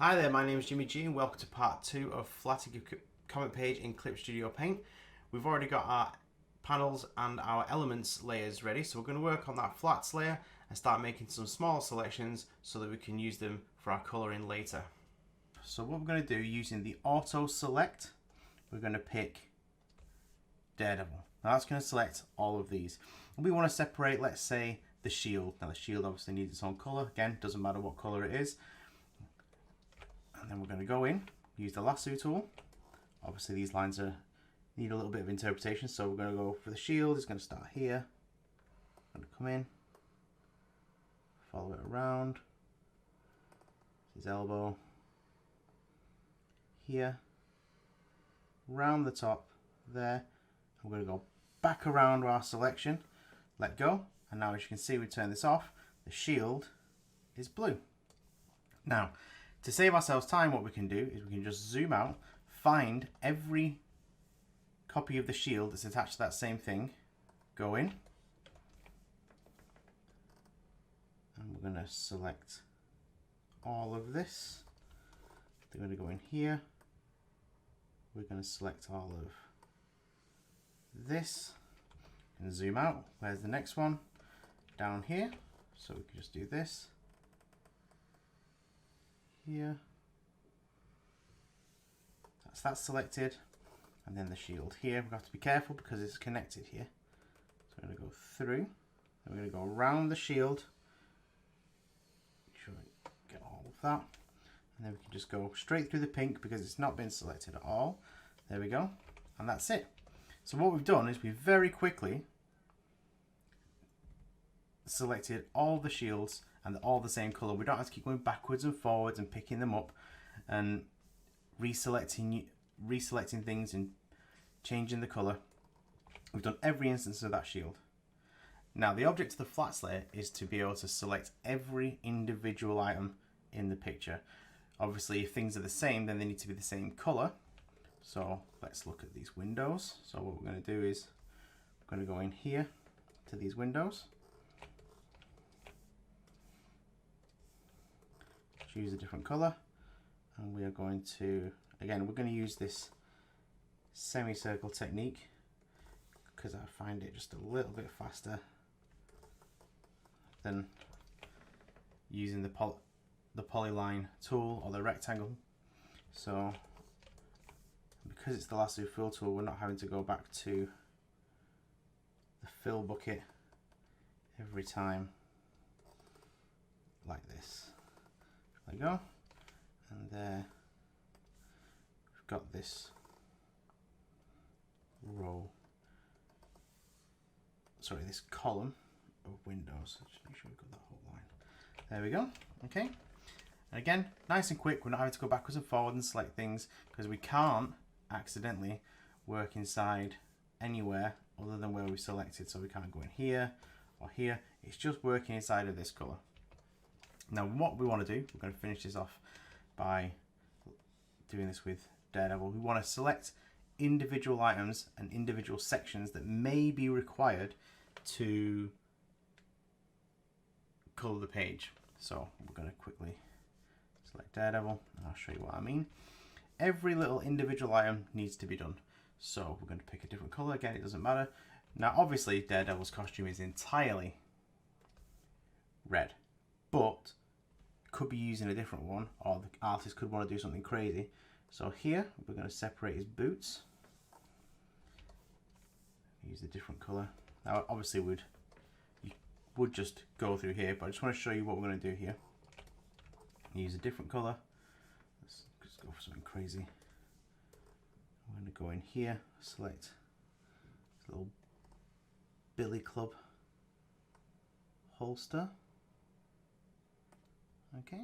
Hi there, my name is Jimmy G and welcome to part 2 of flatting your comic page in Clip Studio Paint. We've already got our panels and our elements layers ready, so we're going to work on that flats layer and start making some small selections so that we can use them for our colouring later. So what we're going to do, using the auto select, we're going to pick Daredevil. Now that's going to select all of these. And we want to separate, let's say, the shield. Now the shield obviously needs its own colour. Again, doesn't matter what colour it is. And then we're going to go in, use the lasso tool. Obviously these lines need a little bit of interpretation, so we're going to go for the shield. It's going to start here. I'm going to come in, follow it around, his elbow, here, round the top there. I'm going to go back around our selection, let go, and now as you can see, we turn this off. The shield is blue. Now, to save ourselves time, what we can do is we can just zoom out, find every copy of the shield that's attached to that same thing, go in, and we're going to select all of this. They're going to go in here. We're going to select all of this and zoom out. Where's the next one? Down here. So we can just do this. Here, that's selected, and then the shield here. We've got to be careful because it's connected here. So we're going to go through, and we're going to go around the shield. Make sure I get all of that, and then we can just go straight through the pink because it's not been selected at all. There we go, and that's it. So what we've done is we've very quickly selected all the shields and all the same colour. We don't have to keep going backwards and forwards and picking them up and reselecting things and changing the colour. We've done every instance of that shield. Now the object of the flats layer is to be able to select every individual item in the picture. Obviously if things are the same, then they need to be the same colour. So let's look at these windows. So what we're going to do is we're going to go in here to these windows. Choose a different color, and we are going to, again, we're going to use this semicircle technique because I find it just a little bit faster than using the polyline tool or the rectangle. So because it's the lasso fill tool, we're not having to go back to the fill bucket every time like this. There we go, and there we've got this row, sorry, this column of windows. Just make sure we've got that whole line. There we go, okay. And again, nice and quick, we're not having to go backwards and forward and select things because we can't accidentally work inside anywhere other than where we selected. So we can't go in here or here, it's just working inside of this colour. Now what we want to do, we're going to finish this off by doing this with Daredevil. We want to select individual items and individual sections that may be required to colour the page. So we're going to quickly select Daredevil and I'll show you what I mean. Every little individual item needs to be done. So we're going to pick a different colour. Again, it doesn't matter. Now obviously Daredevil's costume is entirely red, but could be using a different one, or the artist could want to do something crazy. So here we're going to separate his boots, use a different colour. Now obviously you would just go through here, but I just want to show you what we're going to do here. Use a different colour. Let's just go for something crazy. I'm going to go in here, select this little billy club holster. Okay,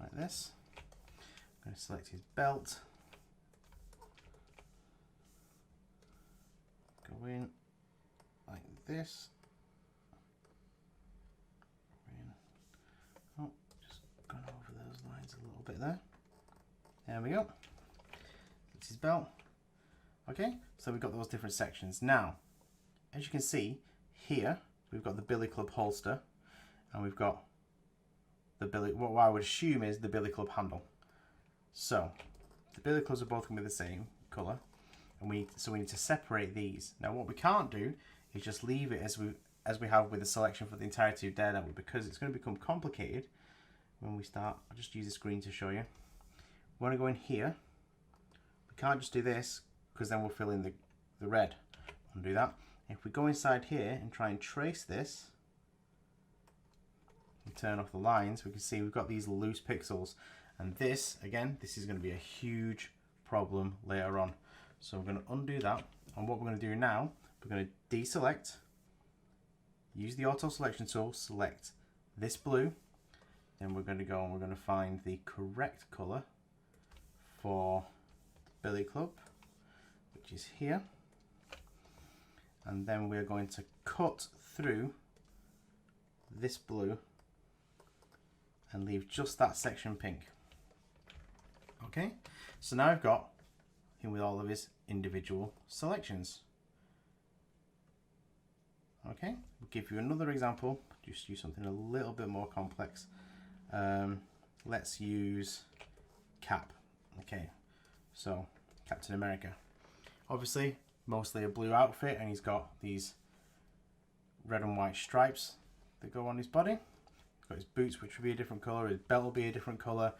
like this. I'm going to select his belt, go in like this. Oh, just gone over those lines a little bit there. There we go. That's his belt. Okay, so we've got those different sections. Now, as you can see here, we've got the billy club holster. And we've got what I would assume is the billy club handle. So the billy clubs are both going to be the same colour, and we need to separate these. Now what we can't do is just leave it as we have with the selection for the entirety of Daredevil, because it's going to become complicated when we start. I'll just use this green to show you. We want to go in here. We can't just do this, because then we'll fill in the red. Undo that. If we go inside here and try and trace this and turn off the lines, we can see we've got these loose pixels. And this, again, this is going to be a huge problem later on. So we're going to undo that. And what we're going to do now, we're going to deselect, use the auto selection tool, select this blue. Then we're going to go and we're going to find the correct colour for the billy club, which is here. And then we're going to cut through this blue and leave just that section pink. Okay, so now I've got him with all of his individual selections. Okay, we'll give you another example, just use something a little bit more complex. Let's use Cap. Okay, so Captain America. Obviously, mostly a blue outfit, and he's got these red and white stripes that go on his body. He's got his boots, which will be a different colour, his belt will be a different colour,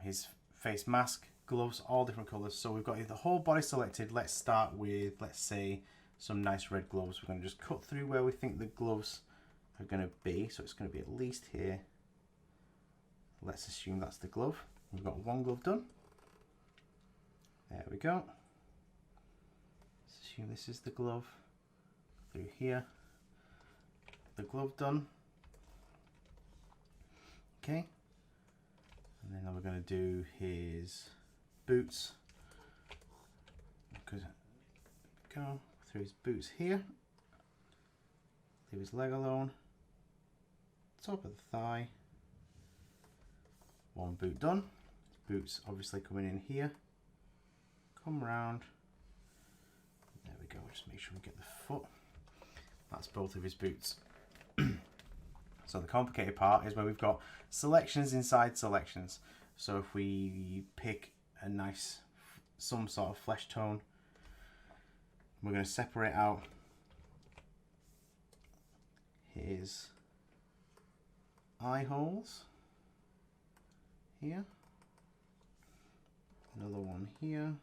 his face mask, gloves, all different colours. So we've got the whole body selected. Let's start with, let's say, some nice red gloves. We're going to just cut through where we think the gloves are going to be. So it's going to be at least here. Let's assume that's the glove. We've got one glove done. There we go. Let's assume this is the glove. Through here. The glove done. Okay. And then we're going to do his boots. Go through his boots here. Leave his leg alone. Top of the thigh. One boot done. His boots obviously coming in here. Come round. There we go. Just make sure we get the foot. That's both of his boots. So the complicated part is where we've got selections inside selections. So if we pick a nice, some sort of flesh tone, we're going to separate out his eye holes here, another one here,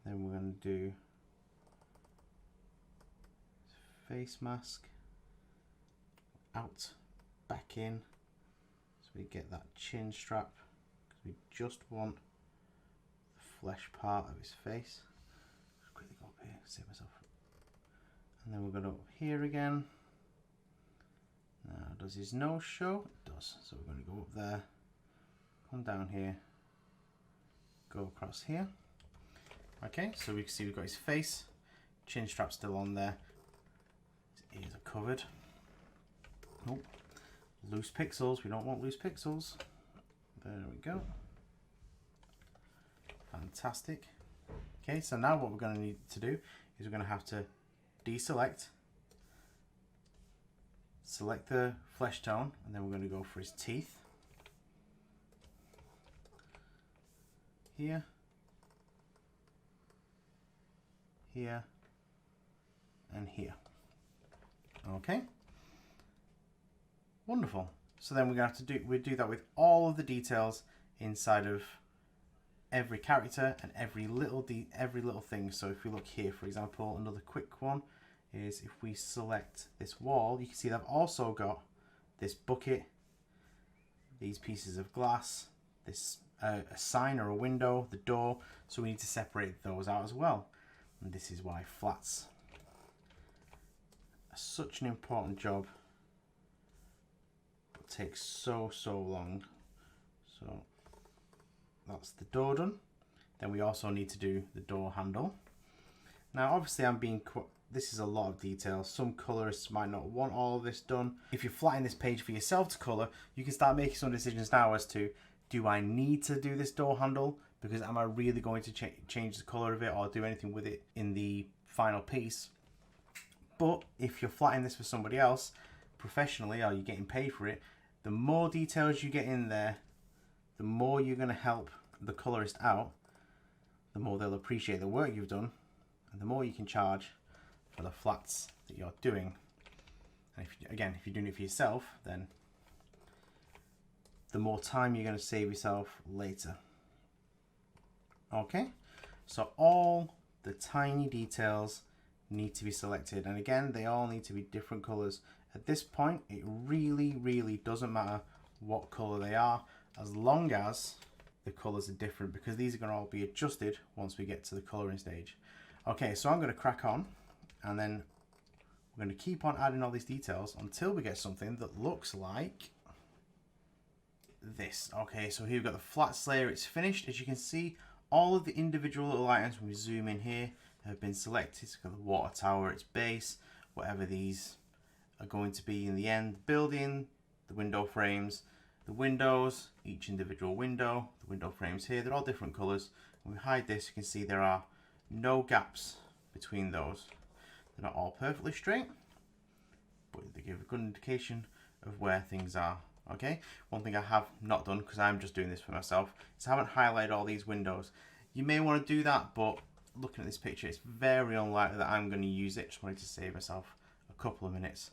then we're going to do face mask out, back in, so we get that chin strap, because we just want the flesh part of his face. Just quickly go up here, save myself. And then we're going up here again. Now, does his nose show? It does. So we're going to go up there, come down here, go across here. Okay, so we can see we've got his face, chin strap still on there. His ears are covered. Oh, loose pixels. We don't want loose pixels. There we go. Fantastic. Okay, so now what we're going to need to do is we're going to have to deselect, select the flesh tone, and then we're going to go for his teeth. Here. Here. And here. Okay. Wonderful. So then we're going to have to do that with all of the details inside of every character and every little thing. So if we look here, for example, another quick one is if we select this wall, you can see that I've also got this bucket, these pieces of glass, this a sign or a window, the door. So we need to separate those out as well. And this is why flats are such an important job. Takes so long. So that's the door done. Then we also need to do the door handle. Now obviously this is a lot of detail. Some colorists might not want all of this done. If you're flattening this page for yourself to colour, you can start making some decisions now as to, do I need to do this door handle? Because am I really going to change the colour of it or do anything with it in the final piece? But if you're flattening this for somebody else, professionally, or you're getting paid for it, the more details you get in there, the more you're going to help the colorist out, the more they'll appreciate the work you've done, and the more you can charge for the flats that you're doing. And if you're doing it for yourself, then the more time you're going to save yourself later. Okay, so all the tiny details need to be selected, and again, they all need to be different colors. At this point, it really doesn't matter what color they are, as long as the colors are different, because these are going to all be adjusted once we get to the coloring stage. Okay, so I'm going to crack on, and then we're going to keep on adding all these details until we get something that looks like this. Okay, so here we've got the flats layer. It's finished. As you can see, all of the individual little items, when we zoom in here, have been selected. It's got the water tower, its base, whatever these are going to be in the end. The building, the window frames, the windows, each individual window, the window frames here, they're all different colors. When we hide this, you can see there are no gaps between those. They're not all perfectly straight, but they give a good indication of where things are. Okay, one thing I have not done, because I'm just doing this for myself, is I haven't highlighted all these windows. You may want to do that, but looking at this picture, it's very unlikely that I'm going to use it. Just wanted to save myself a couple of minutes.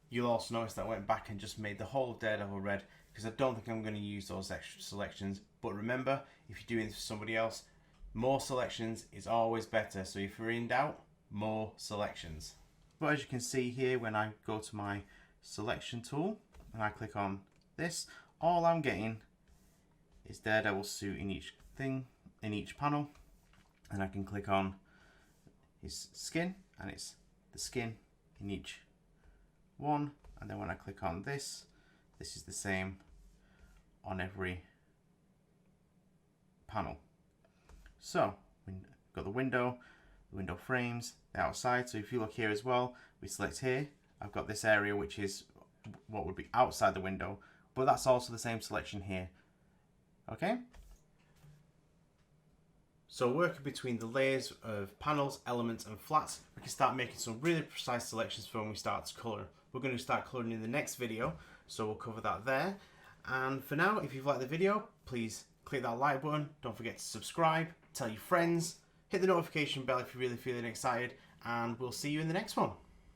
You'll also notice that I went back and just made the whole Daredevil red, because I don't think I'm going to use those extra selections. But remember, if you're doing this for somebody else, more selections is always better. So if you're in doubt, more selections. But as you can see here, when I go to my selection tool and I click on this, all I'm getting is Daredevil's suit in each thing, in each panel. And I can click on his skin, and it's the skin in each one. And then when I click on this, this is the same on every panel. So we've got the window frames, the outside. So if you look here as well, we select here, I've got this area which is what would be outside the window, but that's also the same selection here. Okay, so working between the layers of panels, elements and flats, we can start making some really precise selections for when we start to colour. We're going to start colouring in the next video, so we'll cover that there. And for now, if you've liked the video, please click that like button. Don't forget to subscribe, tell your friends, hit the notification bell if you're really feeling excited, and we'll see you in the next one.